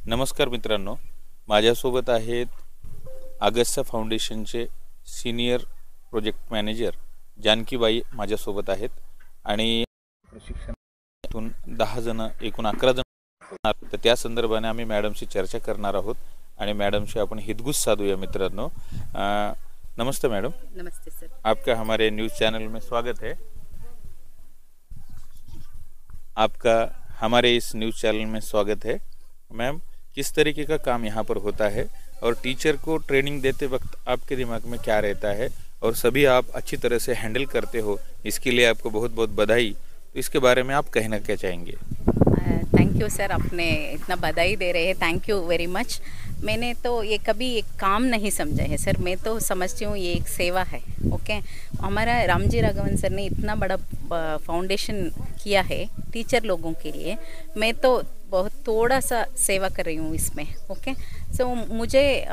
नमस्कार मित्रांनो, माझ्यासोबत आहेत अगस्त्य फाउंडेशनचे सीनियर प्रोजेक्ट मॅनेजर जानकीबाई माझ्यासोबत आहेत आणि प्रशिक्षणातून 10 जण एकूण 11 जण, तर त्या संदर्भाने आम्ही मॅडमशी चर्चा करणार आहोत आणि मॅडमशी आपण हितगुज साधूया मित्रांनो। नमस्ते मैडम। नमस्ते सर। आपका हमारे न्यूज़ चैनल में स्वागत है। आपका हमारे इस न्यूज़ चैनल में स्वागत है। मैम, किस तरीके का काम यहाँ पर होता है और टीचर को ट्रेनिंग देते वक्त आपके दिमाग में क्या रहता है और सभी आप अच्छी तरह से हैंडल करते हो, इसके लिए आपको बहुत बहुत बधाई। तो इसके बारे में आप कहना क्या चाहेंगे? थैंक यू सर, आपने इतना बधाई दे रहे हैं, थैंक यू वेरी मच। मैंने तो ये कभी एक काम नहीं समझा है सर, मैं तो समझती हूँ ये एक सेवा है। ओके, हमारा रामजी राघवन सर ने इतना बड़ा फाउंडेशन किया है टीचर लोगों के लिए, मैं तो बहुत थोड़ा सा सेवा कर रही हूँ इसमें। ओके, सो मुझे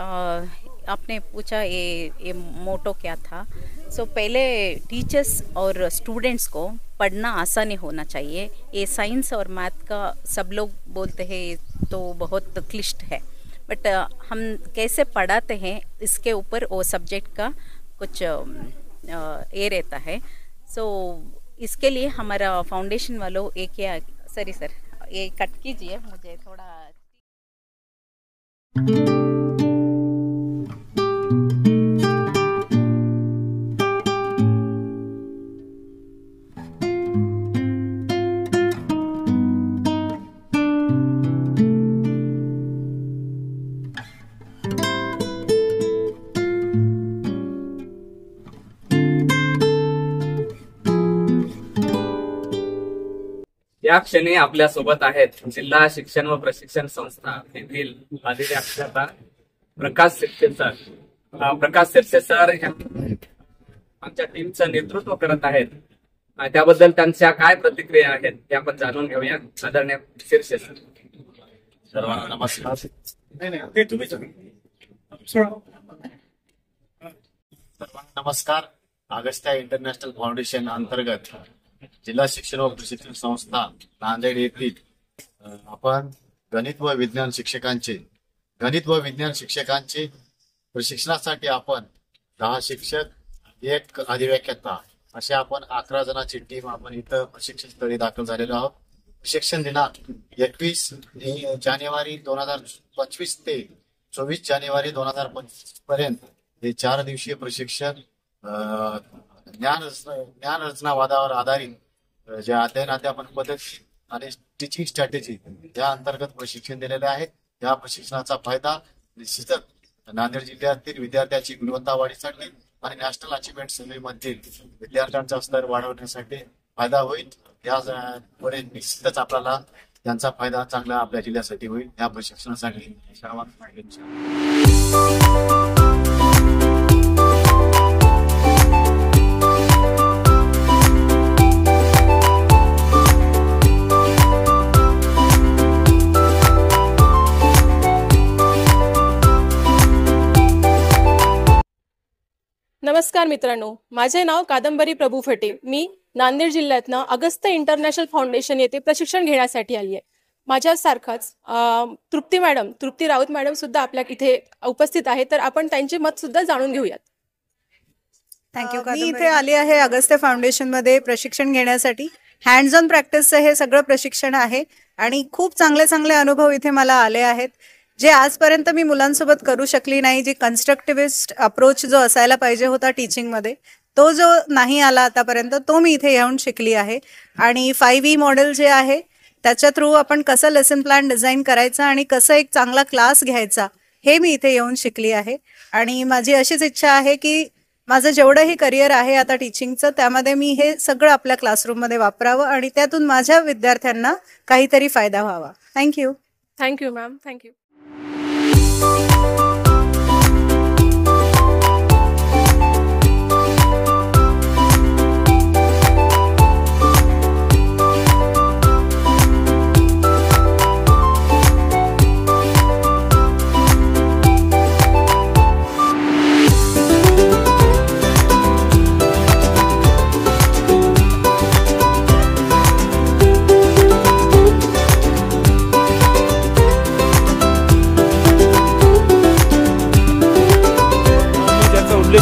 आपने पूछा ये मोटो क्या था। सो पहले टीचर्स और स्टूडेंट्स को पढ़ना आसानी होना चाहिए। ये साइंस और मैथ का सब लोग बोलते हैं तो बहुत क्लिष्ट है, बट हम कैसे पढ़ाते हैं इसके ऊपर वो सब्जेक्ट का कुछ ये रहता है। सो इसके लिए हमारा फाउंडेशन वालों एक या सॉरी सर, ये कट कीजिए, मुझे थोड़ा या क्षणी आपल्या सोबत आहेत जिल्हा शिक्षण व प्रशिक्षण संस्था येथील अधिष्ठाता प्रकाश सिरसे सर आमच्या टीमचं नेतृत्व करत आहेत। त्याबद्दल त्यांच्या काय प्रतिक्रिया आहेत ते आपण जाणून घेऊया। आदरणीय सिरसे सर। सर्वांना नमस्कार। सर्वांना नमस्कार। अगस्त्य इंटरनॅशनल फाउंडेशन अंतर्गत जिल्हा शिक्षण व प्रशिक्षण संस्था नांदेड येथील आपण गणित व विज्ञान शिक्षकांचे प्रशिक्षणासाठी आपण 10 शिक्षक, 1 अधिव्याख्याता असे आपण 11 जणांची टीम आपण इथं प्रशिक्षण स्थळी दाखल झालेलो आहोत। प्रशिक्षण दिनांक 21 जानेवारी 2025 ते 24 जानेवारी 2025 पर्यंत हे 4 दिवसीय प्रशिक्षण ज्ञान रचनावादावर आधारित जे अध्ययन अध्यापन पद्धती आणि टीचिंग स्ट्रॅटेजी या अंतर्गत प्रशिक्षण दिलेले आहे। या प्रशिक्षणाचा फायदा निश्चितच नांदेड जिल्ह्यातील विद्यार्थ्यांची गुणवत्ता वाढीसाठी आणि नॅशनल अचिव्हमेंट सर्व्हेमधील विद्यार्थ्यांचा स्तर वाढवण्यासाठी फायदा होईल। यामुळे निश्चितच आपल्याला त्यांचा फायदा चांगला आपल्या जिल्ह्यासाठी होईल। या प्रशिक्षणासाठी नमस्कार मित्रांनो, माझे नाव कादंबरी प्रभू फटे। मी नांदेड जिल्ह्यातनं अगस्त्य इंटरनॅशनल फाउंडेशन येथे प्रशिक्षण घेण्यासाठी आली आहे। माझ्यासारखाच तृप्ती राऊत मॅडम सुद्धा आपल्या इथे उपस्थित आहे, तर आपण त्यांचे मत सुद्धा जाणून घेऊयात। थँक्यू। मी इथे आली आहे अगस्त्य फाउंडेशन मध्ये प्रशिक्षण घेण्यासाठी। हँड्स ऑन प्रॅक्टिसचं हे सगळं प्रशिक्षण आहे आणि खूप चांगले अनुभव इथे मला आले आहेत, जे आजपर्यंत मी मुलांसोबत करू शकली नाही। जी कन्स्ट्रक्टिव्हिस्ट अप्रोच जो असायला पाहिजे होता टीचिंगमध्ये, तो जो नाही आला आतापर्यंत, तो मी इथे येऊन शिकली आहे। आणि 5E मॉडेल जे आहे त्याच्या थ्रू आपण कसं लेसन प्लॅन डिझाईन करायचा आणि कसं एक चांगला क्लास घ्यायचा हे मी इथे येऊन शिकली आहे। आणि माझी अशीच इच्छा आहे की माझं जेवढंही करिअर आहे आता टीचिंगचं, त्यामध्ये मी हे सगळं आपल्या क्लासरूममध्ये वापरावं आणि त्यातून माझ्या विद्यार्थ्यांना काहीतरी फायदा व्हावा। थँक्यू। Thank you ma'am, thank you.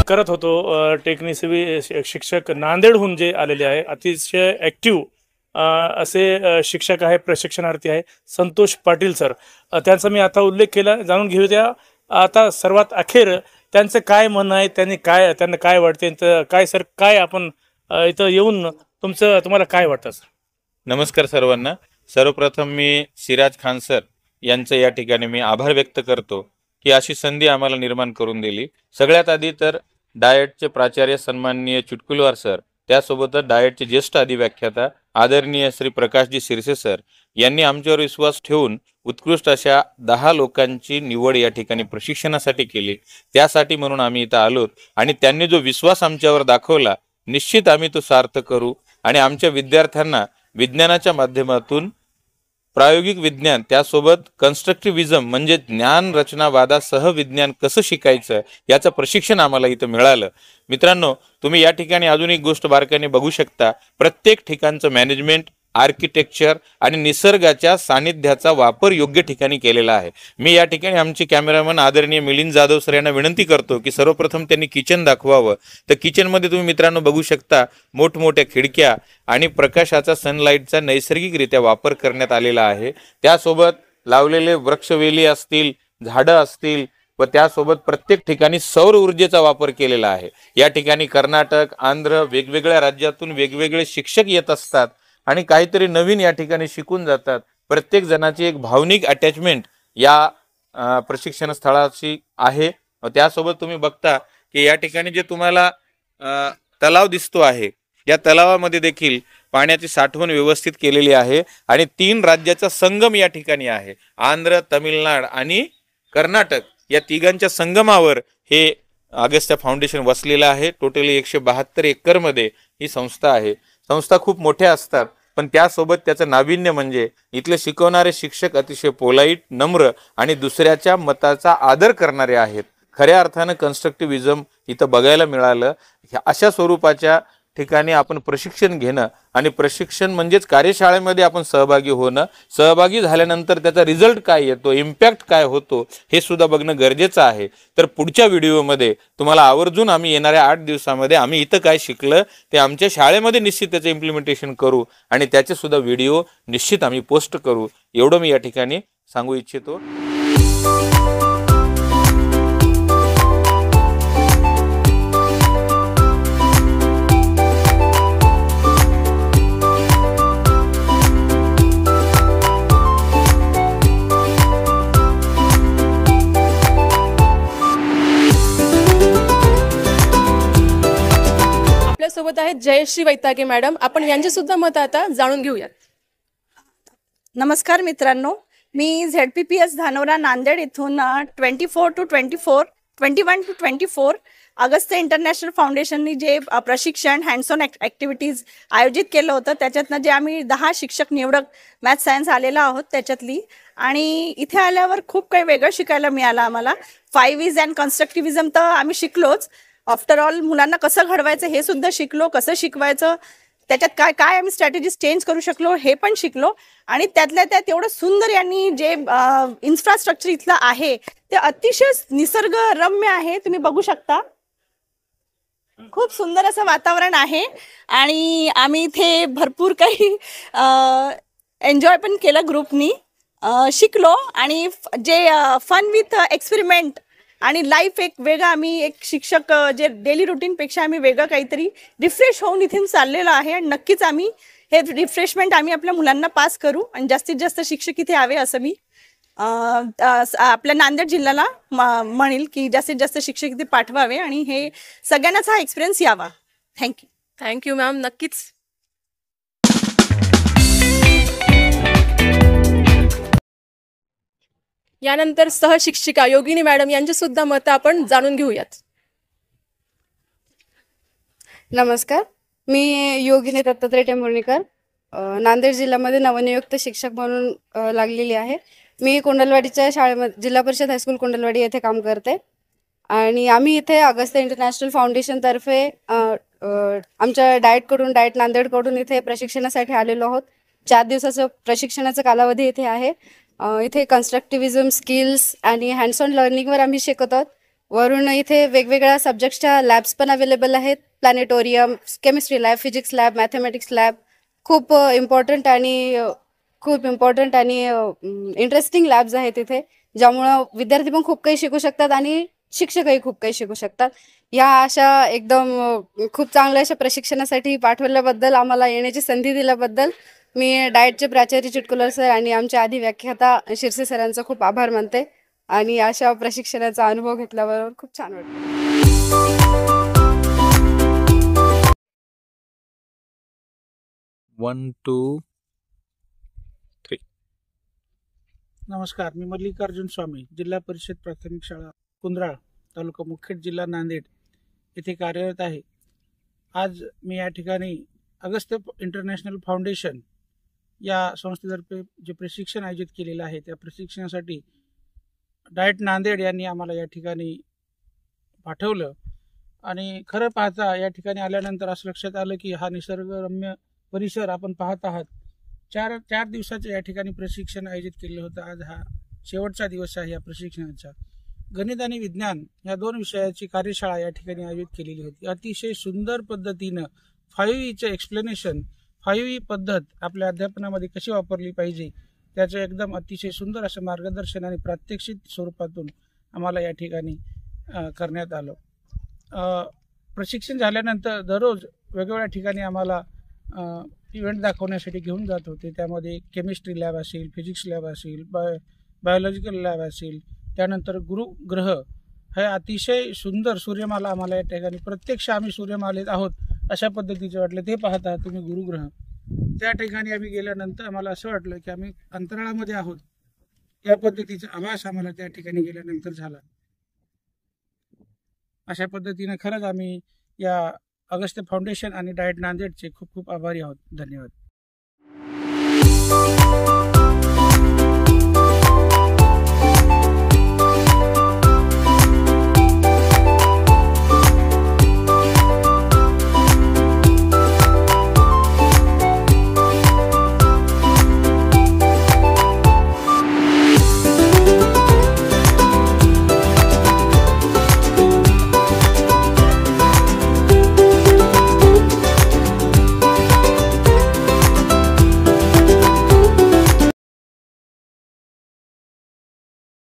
करत होतो. टेक्निसिवी शिक्षक नांदेडहून जे आलेले आहे, अतिशय ॲक्टिव्ह असे शिक्षक आहे, प्रशिक्षणार्थी आहे संतोष पाटील सर. त्यांचा मी आता उल्लेख केला, जाणून घेऊया आता सर्वात अखेर त्यांचं काय म्हणणं आहे, त्यांना काय वाटते, काय सर काय आपण इथं येऊन तुम्हाला काय वाटतं सर? नमस्कार सर्वांना. सर्वप्रथम मी सिराज खान सर यांचं या ठिकाणी मी आभार व्यक्त करतो की अशी संधी आम्हाला निर्माण करून दिली. सगळ्यात आधी तर डाएटचे प्राचार्य सन्माननीय चुटकुलवार सर, त्यासोबतच डाएटचे ज्येष्ठ अधिव्याख्याता आदरणीय श्री प्रकाशजी शिरसे सर यांनी आमच्यावर विश्वास ठेवून उत्कृष्ट अशा 10 लोकांची निवड या ठिकाणी प्रशिक्षणासाठी केली. त्यासाठी म्हणून आम्ही इथं आलोत आणि त्यांनी जो विश्वास आमच्यावर दाखवला, निश्चित आम्ही तो सार्थ करू आणि आमच्या विद्यार्थ्यांना विज्ञानाच्या माध्यमातून प्रायोगिक विज्ञान त्यासोबत कन्स्ट्रक्टिव्हिजम म्हणजे ज्ञान रचनावादासह विज्ञान कसं शिकायचं याचं प्रशिक्षण आम्हाला इथं मिळालं. मित्रांनो, तुम्ही या ठिकाणी अजून एक गोष्ट बारकाईने बघू शकता. प्रत्येक ठिकाणचं मॅनेजमेंट, आर्किटेक्चर आणि निसर्गाच्या सानिध्याचा वापर योग्य ठिकाणी केलेला आहे. मी या ठिकाणी आमचे कॅमेरामन आदरणीय मिलिंद जाधव सर यांना विनंती करतो की सर्वप्रथम त्यांनी किचन दाखवावं. तर किचनमध्ये तुम्ही मित्रांनो बघू शकता मोठमोठ्या खिडक्या आणि प्रकाशाचा सनलाईटचा नैसर्गिकरित्या वापर करण्यात आलेला आहे. त्यासोबत लावलेले वृक्षवेली असतील, झाडं असतील व त्यासोबत प्रत्येक ठिकाणी सौर ऊर्जेचा वापर केलेला आहे. या ठिकाणी कर्नाटक, आंध्र, वेगवेगळ्या राज्यातून वेगवेगळे शिक्षक येत असतात आणि काहीतरी नवीन या ठिकाणी शिकून जातात. प्रत्येक जणाची एक भावनिक अटॅचमेंट या प्रशिक्षण स्थळाशी आहे. त्यासोबत तुम्ही बघता की या ठिकाणी जे तुम्हाला तलाव दिसतो आहे, या तलावामध्ये देखील पाण्याची साठवण व्यवस्थित केलेली आहे आणि 3 राज्याचा संगम या ठिकाणी आहे. आंध्र, तमिळनाड आणि कर्नाटक या तिघांच्या संगमावर हे अगस्त्या फाउंडेशन वसलेलं आहे. टोटली 172 एकरमध्ये ही संस्था आहे. संस्था खूप मोठ्या असतात, पण त्यासोबत त्याचं नाविन्य म्हणजे इथले शिकवणारे शिक्षक अतिशय पोलाईट, नम्र आणि दुसऱ्याच्या मताचा आदर करणारे आहेत. खऱ्या अर्थानं कन्स्ट्रक्टिव्हिजम इथं बघायला मिळालं. अशा स्वरूपाच्या ठिकाणी आपण प्रशिक्षण घेणं आणि प्रशिक्षण म्हणजेच कार्यशाळेमध्ये आपण सहभागी होणं, सहभागी झाल्यानंतर त्याचा रिझल्ट काय येतो, इम्पॅक्ट काय होतो हे सुद्धा बघणं गरजेचं आहे. तर पुढच्या व्हिडिओमध्ये तुम्हाला आवर्जून आम्ही येणाऱ्या 8 दिवसामध्ये आम्ही इथं काय शिकलं ते आमच्या शाळेमध्ये निश्चित त्याचं इम्प्लिमेंटेशन करू आणि त्याचे सुद्धा व्हिडिओ निश्चित आम्ही पोस्ट करू, एवढं मी या ठिकाणी सांगू इच्छितो. सोबत आहेत जयश्री वैतागे मॅडम. आपण यांचे सुद्धा मत आता जाणून घेऊयात. नमस्कार मित्रांनो, मी ZPPS धानोरा नांदेड इथून 21 to 24 अगस्त्य इंटरनॅशनल फाउंडेशननी जे प्रशिक्षण हँड्स ऑन ॲक्टिव्हिटीज आयोजित केलं होतं, त्याच्यातनं जे आम्ही 10 शिक्षक निवडक मॅथ सायन्स आलेला आहोत त्याच्यातली, आणि इथे आल्यावर खूप काही वेगळं शिकायला मिळालं आम्हाला. 5 E's अँड कन्स्ट्रक्टिव्हिजम तर आम्ही शिकलोच. आफ्टर ऑल मुलांना कसं घडवायचं हे सुद्धा शिकलो, कसं शिकवायचं, त्याच्यात काय काय आम्ही स्ट्रॅटेजीज चेंज करू शकलो हे पण शिकलो. आणि त्यातल्या त्यात एवढं सुंदर यांनी जे इन्फ्रास्ट्रक्चर इथलं आहे ते अतिशय निसर्गरम्य आहे. तुम्ही बघू शकता, खूप सुंदर असं वातावरण आहे आणि आम्ही इथे भरपूर काही एन्जॉय पण केलं ग्रुपनी, शिकलो. आणि जे फन विथ एक्सपेरिमेंट आणि लाईफ एक वेगळं, आम्ही एक शिक्षक जे डेली रुटीनपेक्षा आम्ही वेगळं काहीतरी रिफ्रेश होऊन इथे चाललेलो आहे. आणि नक्कीच आम्ही हे रिफ्रेशमेंट आम्ही आपल्या मुलांना पास करू आणि जास्तीत जास्त शिक्षक इथे यावे असं मी आपल्या नांदेड जिल्ह्याला म्हणेल की जास्तीत जास्त शिक्षक इथे पाठवावे आणि हे सगळ्यांनाच हा एक्सपिरियन्स यावा. Thank you ma'am. नक्कीच. यानंतर सहशिक्षिका योगिनी मॅडम यांचे सुद्धा मत आपण जाणून घेऊयात. नमस्कार, मी योगिनी दत्तात्रय टेंभुर्णीकर, नांदेड जिल्ह्यामध्ये नवनियुक्त शिक्षक म्हणून लागलेली आहे. मी कोंडलवाडीच्या शाळेमध्ये जिल्हा परिषद हायस्कूल कोंडलवाडी येथे काम करते आणि आम्ही इथे अगस्त्य इंटरनॅशनल फाउंडेशनतर्फे आमच्या डाएट नांदेडकडून इथे प्रशिक्षणासाठी आलेलो आहोत. 4 दिवसाचं प्रशिक्षणाचा कालावधी इथे आहे. इथे कन्स्ट्रक्टिव्हिजम स्किल्स आणि हँड्स ऑन लर्निंगवर आम्ही शिकत आहोत. वरून इथे वेगवेगळ्या सब्जेक्ट्सच्या लॅब्स पण अवेलेबल आहेत. Planetarium, chemistry lab, physics lab, mathematics lab खूप इम्पॉर्टंट आणि इंटरेस्टिंग लॅब्स आहेत इथे, ज्यामुळं विद्यार्थी पण खूप काही शिकू शकतात आणि शिक्षकही खूप काही शिकू शकतात. या अशा एकदम खूप चांगल्या अशा प्रशिक्षणासाठी पाठवल्याबद्दल, आम्हाला येण्याची संधी दिल्याबद्दल मी डाएटचे प्राचार्य चिटकुलर सर आणि आमच्या आधी व्याख्याता शिरसे सरांचा खूप आभार मानते. आणि अशा प्रशिक्षणाचा अनुभव घेतल्याबरोबर खूप छान वाटतं. 1, 2, 3. नमस्कार, मी मल्लिकार्जुन स्वामी, जिल्हा परिषद प्राथमिक शाळा कुंद्राळ, तालुका मुखेड, जिल्हा नांदेड येथे कार्यरत आहे. आज मी या ठिकाणी अगस्त्य इंटरनॅशनल फाउंडेशन या संस्थेतर्फे जे प्रशिक्षण आयोजित केलेलं आहे, त्या प्रशिक्षणासाठी डाएट नांदेड यांनी आम्हाला या ठिकाणी पाठवलं. आणि खरं पाहता या ठिकाणी आल्यानंतर असं लक्षात आलं की हा निसर्गरम्य परिसर आपण पाहत आहात. चार दिवसाचं या ठिकाणी प्रशिक्षण आयोजित केलं होतं. आज हा शेवटचा दिवस आहे या प्रशिक्षणाचा. गणित आणि विज्ञान या 2 विषयाची कार्यशाळा या ठिकाणी आयोजित केलेली होती. अतिशय सुंदर पद्धतीनं 5Eचं एक्सप्लेनेशन, 5E पद्धत आपल्या अध्यापनामध्ये कशी वापरली पाहिजे त्याचं एकदम अतिशय सुंदर असं मार्गदर्शन आणि प्रात्यक्षिक स्वरूपातून आम्हाला या ठिकाणी करण्यात आलं. प्रशिक्षण झाल्यानंतर दररोज वेगवेगळ्या ठिकाणी आम्हाला इव्हेंट दाखवण्यासाठी घेऊन जात होते. त्यामध्ये केमिस्ट्री लॅब असेल, फिजिक्स लॅब असेल, बायोलॉजिकल लॅब असेल, त्यानंतर गुरुग्रह हे अतिशय सुंदर सूर्यमाला आम्हाला या ठिकाणी प्रत्यक्ष आम्ही सूर्यमालेत आहोत अशा पद्धतीचे वाटले. ते पाहता तुम्ही गुरुग्रह. त्या ठिकाणी आम्ही गेल्यानंतर आम्हाला असं वाटलं की आम्ही अंतराळामध्ये आहोत या पद्धतीचा आभास आम्हाला त्या ठिकाणी गेल्यानंतर झाला. अशा पद्धतीने खरंच आम्ही या अगस्त्य फाउंडेशन आणि डाएट नांदेडचे खूप खूप आभारी आहोत. धन्यवाद.